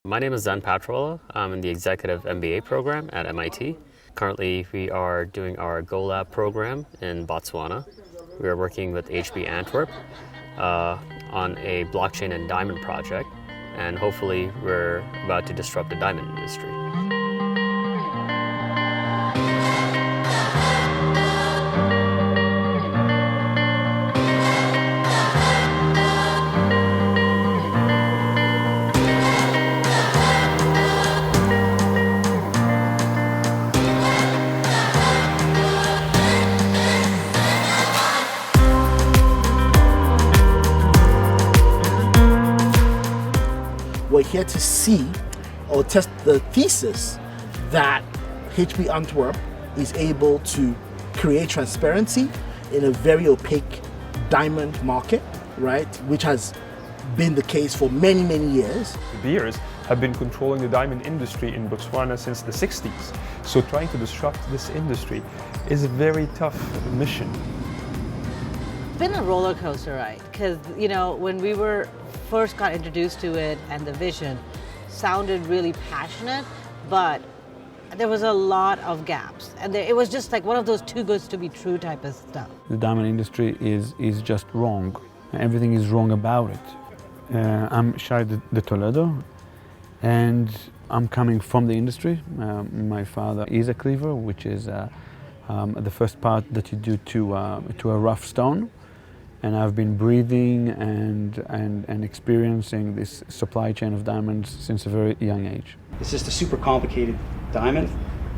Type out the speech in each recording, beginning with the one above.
My name is Zan Patrola. I'm in the Executive MBA program at MIT. Currently, we are doing our Go Lab program in Botswana. We are working with HB Antwerp on a blockchain and diamond project, and hopefully we're about to disrupt the diamond industry. We're here to see or test the thesis that HB Antwerp is able to create transparency in a very opaque diamond market, right? Which has been the case for many, many years. De Beers have been controlling the diamond industry in Botswana since the 60s. So trying to disrupt this industry is a very tough mission. It's been a roller coaster ride because, when we first got introduced to it and the vision sounded really passionate, but there was a lot of gaps. And it was just like one of those too good to be true type of stuff. The diamond industry is just wrong. Everything is wrong about it. I'm Shai de Toledo, and I'm coming from the industry. My father is a cleaver, which is the first part that you do to a rough stone. And I've been breathing and experiencing this supply chain of diamonds since a very young age. It's just a super complicated diamond,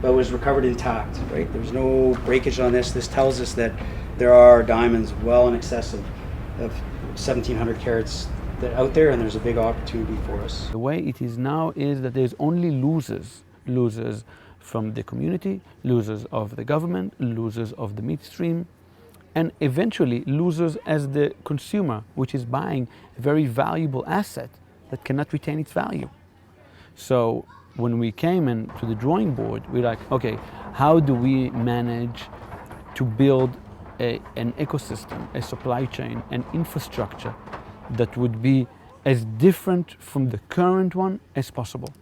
but it was recovered intact, right? There's no breakage on this. This tells us that there are diamonds well in excess of 1,700 carats that are out there, and there's a big opportunity for us. The way it is now is that there's only losers from the community, losers of the government, losers of the midstream, and eventually losers as the consumer, which is buying a very valuable asset that cannot retain its value. So when we came into the drawing board, we're like, okay, how do we manage to build an ecosystem, a supply chain, an infrastructure that would be as different from the current one as possible?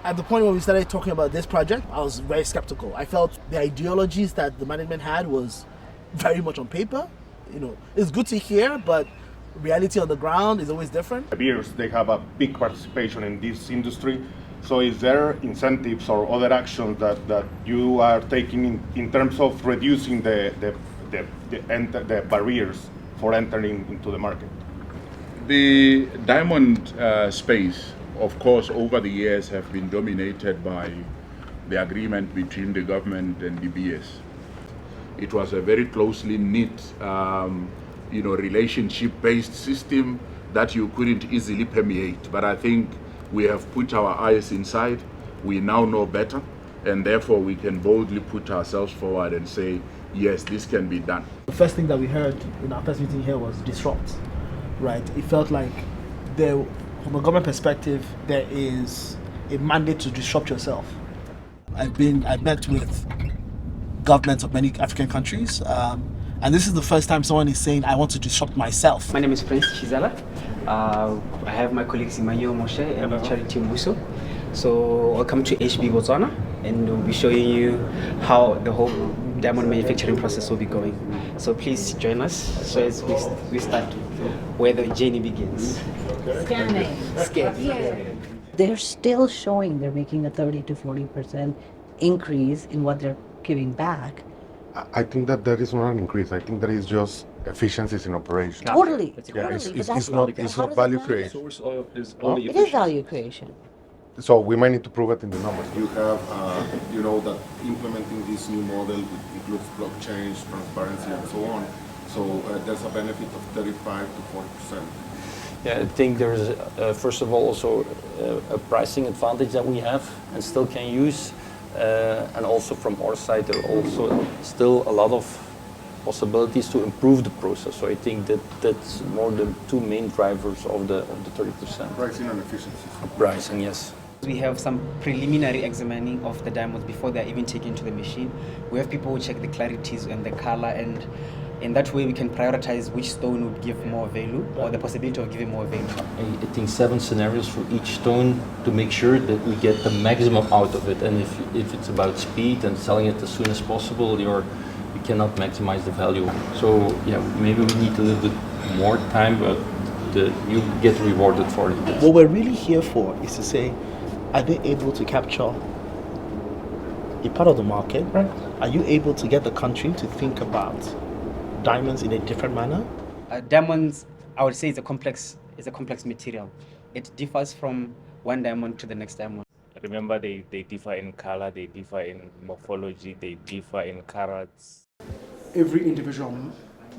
At the point where we started talking about this project, I was very skeptical. I felt the ideologies that the management had was very much on paper. It's good to hear, but reality on the ground is always different. De Beers, they have a big participation in this industry. So is there incentives or other actions that you are taking in terms of reducing the barriers for entering into the market? The diamond space, of course, over the years have been dominated by the agreement between the government and De Beers. It was a very closely knit, relationship-based system that you couldn't easily permeate. But I think we have put our eyes inside. We now know better, and therefore we can boldly put ourselves forward and say, yes, this can be done. The first thing that we heard in our first meeting here was disrupt, right? It felt like from a government perspective, there is a mandate to disrupt yourself. I've met with governments of many African countries, and this is the first time someone is saying, I want to disrupt myself. My name is Prince Chizala. I have my colleagues Emmanuel Moshe and Charity Mbuso. So welcome to HB Botswana, and we'll be showing you how the whole diamond manufacturing process will be going. So please join us so as we start where the journey begins. Scanning. They're still showing they're making a 30 to 40% increase in what they're giving back. I think that there is not an increase. I think there is just efficiencies in operation. Totally. It's not value creation. It is value creation. So we might need to prove it in the numbers. You have, that implementing this new model includes blockchain, transparency, and so on. So there's a benefit of 35 to 40%. Yeah, I think there's, first of all, also a pricing advantage that we have and still can use. And also from our side, there are also still a lot of possibilities to improve the process. So I think that's more the two main drivers of the 30%. Pricing and efficiency. Pricing, yes. We have some preliminary examining of the diamonds before they're even taken to the machine. We have people who check the clarities and the color, and In that way, we can prioritize which stone would give more value or the possibility of giving more value. I think 7 scenarios for each stone to make sure that we get the maximum out of it. And if it's about speed and selling it as soon as possible, you cannot maximize the value. So yeah, maybe we need a little bit more time, but you get rewarded for it. What we're really here for is to say, are they able to capture a part of the market? Right. Are you able to get the country to think about diamonds in a different manner? Diamonds, I would say, is a complex material. It differs from one diamond to the next diamond. Remember, they differ in color, they differ in morphology, they differ in carats. Every individual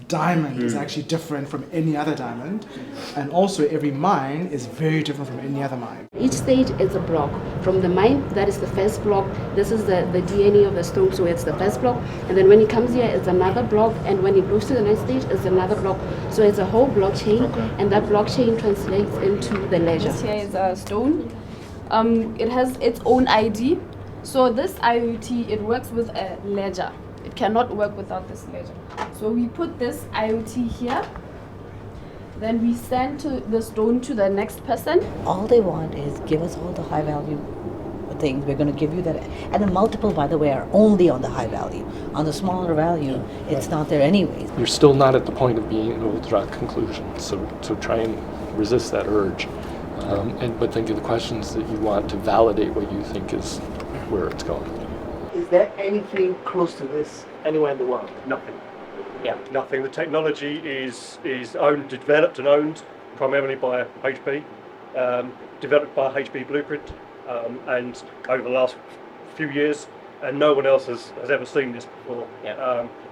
diamond is actually different from any other diamond, and also every mine is very different from any other mine. Each stage is a block. From the mine, that is the first block. This is the DNA of the stone, so it's the first block. And then when it comes here, it's another block, and when it goes to the next stage, it's another block. So it's a whole blockchain, and that blockchain translates into the ledger. This here is a stone. It has its own ID. So this IoT, it works with a ledger. It cannot work without this ledger. So we put this IoT here, then we send the stone to the next person. All they want is give us all the high value things. We're going to give you that. And the multiple, by the way, are only on the high value. On the smaller value, it's not there anyways. You're still not at the point of being able to draw conclusions. So try and resist that urge. But think of the questions that you want to validate what you think is where it's going. Is there anything close to this anywhere in the world? Nothing. Yeah, nothing. The technology is owned, developed and owned primarily by HB, developed by HB Blueprint, and over the last few years, and no one else has ever seen this before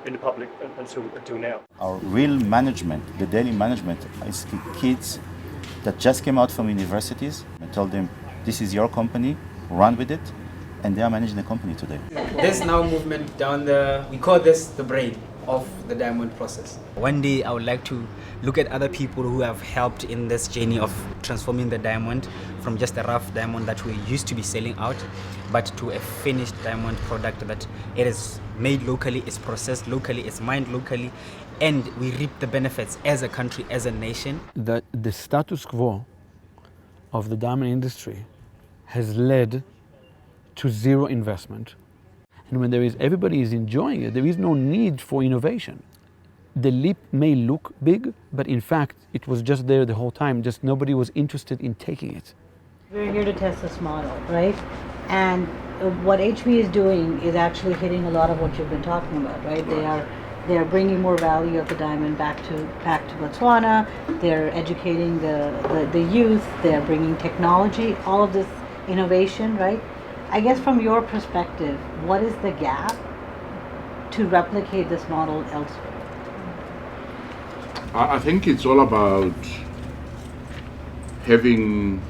in the public until now. Our real management, the daily management, is the kids that just came out from universities. I told them, this is your company, run with it. And they are managing the company today. There's now movement down we call this the brain of the diamond process. One day I would like to look at other people who have helped in this journey of transforming the diamond from just a rough diamond that we used to be selling out, but to a finished diamond product that it is made locally, it's processed locally, it's mined locally, and we reap the benefits as a country, as a nation. The status quo of the diamond industry has led to zero investment. And when everybody is enjoying it, there is no need for innovation. The leap may look big, but in fact, it was just there the whole time, just nobody was interested in taking it. We're here to test this model, right? And what HB is doing is actually hitting a lot of what you've been talking about, right? They are bringing more value of the diamond back to Botswana. They're educating the youth. They're bringing technology, all of this innovation, right? I guess from your perspective, what is the gap to replicate this model elsewhere? I think it's all about having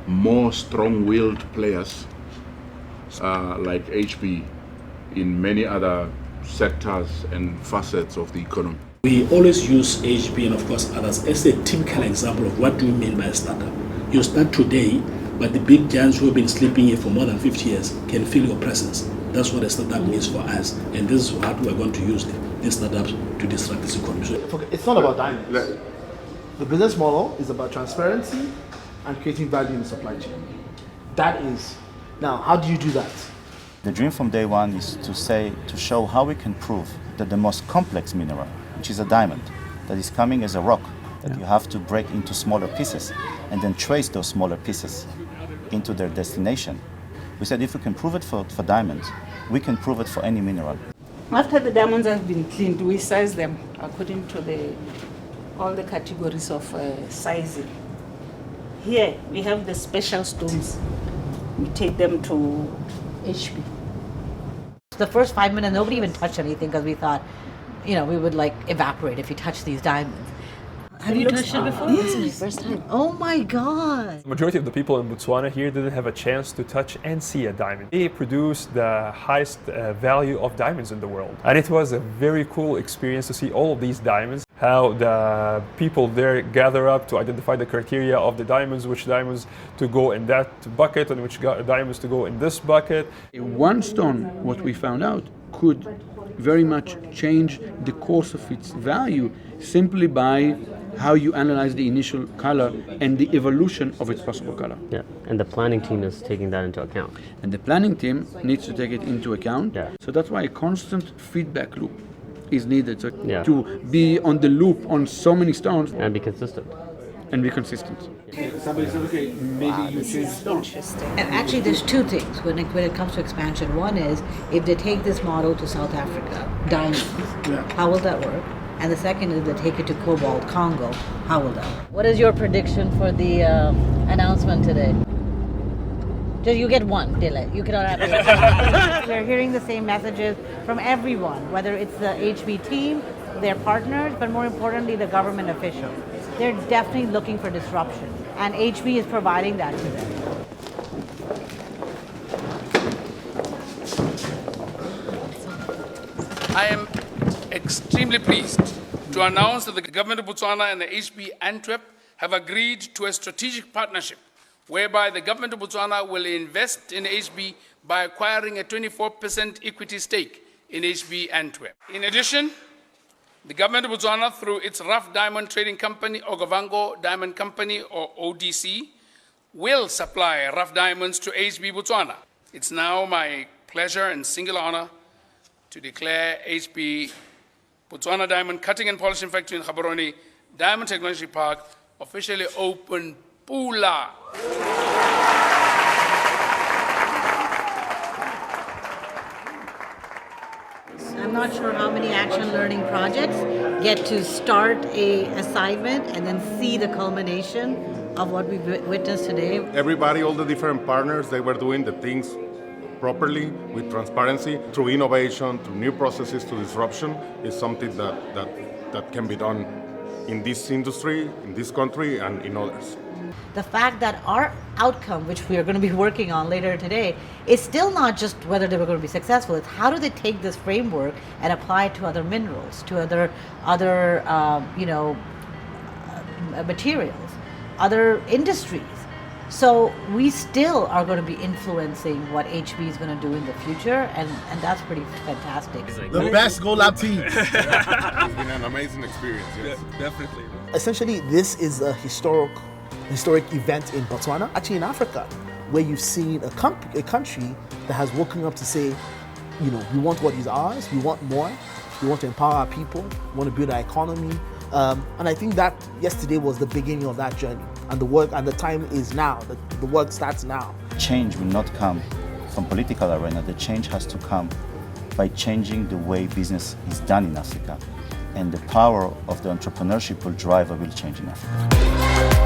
more strong-willed players like HB in many other sectors and facets of the economy. We always use HB and of course others as a typical example of what do we mean by a startup. You start today, but the big giants who have been sleeping here for more than 50 years can feel your presence. That's what a startup means for us. And this is what we're going to use these startups to disrupt this economy. So it's not about diamonds. The business model is about transparency and creating value in the supply chain. That is. Now, how do you do that? The dream from day one is to show how we can prove that the most complex mineral, which is a diamond, that is coming as a rock, that you have to break into smaller pieces and then trace those smaller pieces into their destination. We said if we can prove it for diamonds, we can prove it for any mineral. After the diamonds have been cleaned, we size them according to all the categories of sizing. Here we have the special stones. We take them to HB. The first 5 minutes, nobody even touched anything because we thought, we would evaporate if you touch these diamonds. Have you touched it before? Yes. This is my first time. Oh my God. The majority of the people in Botswana here didn't have a chance to touch and see a diamond. They produce the highest value of diamonds in the world. And it was a very cool experience to see all of these diamonds, how the people there gather up to identify the criteria of the diamonds, which diamonds to go in that bucket and which diamonds to go in this bucket. One stone, what we found out, could very much change the course of its value simply by how you analyze the initial color and the evolution of its possible color. Yeah, and the planning team is taking that into account. And the planning team needs to take it into account. Yeah. So that's why a constant feedback loop is needed Yeah. to be on the loop on so many stones. And be consistent. And be consistent. Somebody said, okay, maybe you change stone. Interesting. And actually, there's two things when it comes to expansion. One is if they take this model to South Africa, diamonds, how will that work? And the second is they take it to Cobalt, Congo, how will that work? What is your prediction for the announcement today? Just you get one, Dylan. You cannot have it. We're hearing the same messages from everyone, whether it's the HB team, their partners, but more importantly, the government officials. They're definitely looking for disruption, and HB is providing that to them. I am extremely pleased to announce that the government of Botswana and the HB Antwerp have agreed to a strategic partnership whereby the government of Botswana will invest in HB by acquiring a 24% equity stake in HB Antwerp. In addition, the government of Botswana, through its rough diamond trading company, Okavango Diamond Company, or ODC, will supply rough diamonds to HB Botswana. It's now my pleasure and singular honor to declare HB Botswana Diamond Cutting and Polishing Factory in Gaborone Diamond Technology Park officially open. Pula. I'm not sure how many action learning projects get to start a assignment and then see the culmination of what we've witnessed today. Everybody, all the different partners, they were doing the things properly with transparency through innovation, through new processes, to disruption is something that can be done in this industry, in this country, and in others. The fact that our outcome, which we are going to be working on later today, is still not just whether they were going to be successful. It's how do they take this framework and apply it to other minerals, to other materials, other industries. So we still are going to be influencing what HB is going to do in the future, and that's pretty fantastic. The best Go Lab team. It's been an amazing experience, yes. Definitely. Essentially, this is a historic event in Botswana, actually in Africa, where you've seen a country that has woken up to say, you know, we want what is ours, we want more, we want to empower our people, we want to build our economy. And I think that yesterday was the beginning of that journey. And the work and the time is now. The work starts now. Change will not come from political arena. The change has to come by changing the way business is done in Africa. And the power of the entrepreneurship will drive a real change in Africa.